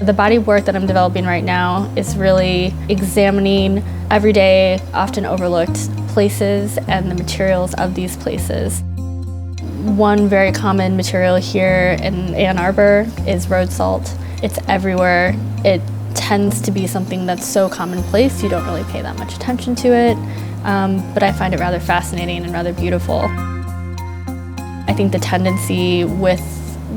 The body of work that I'm developing right now is really examining everyday, often overlooked places and the materials of these places. One very common material here in Ann Arbor is road salt. It's everywhere. It tends to be something that's so commonplace, you don't really pay that much attention to it, but I find it rather fascinating and rather beautiful. I think the tendency with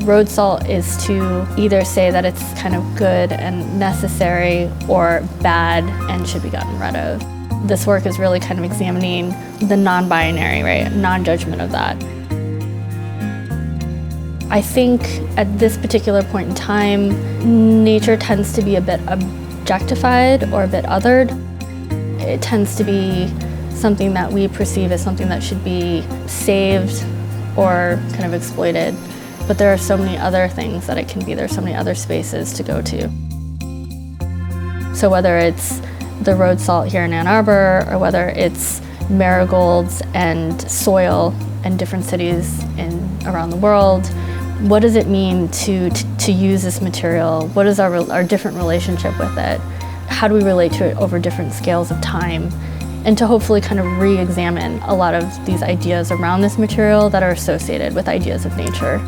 road salt is to either say that it's kind of good and necessary or bad and should be gotten rid of. This work is really kind of examining the non-binary, right? Non-judgment of that. I think at this particular point in time, nature tends to be a bit objectified or a bit othered. It tends to be something that we perceive as something that should be saved or kind of exploited. But there are so many other things that it can be. There's so many other spaces to go to. So whether it's the road salt here in Ann Arbor, or whether it's marigolds and soil in different cities around the world, what does it mean to use this material? What is our different relationship with it? How do we relate to it over different scales of time? And to hopefully kind of re-examine a lot of these ideas around this material that are associated with ideas of nature.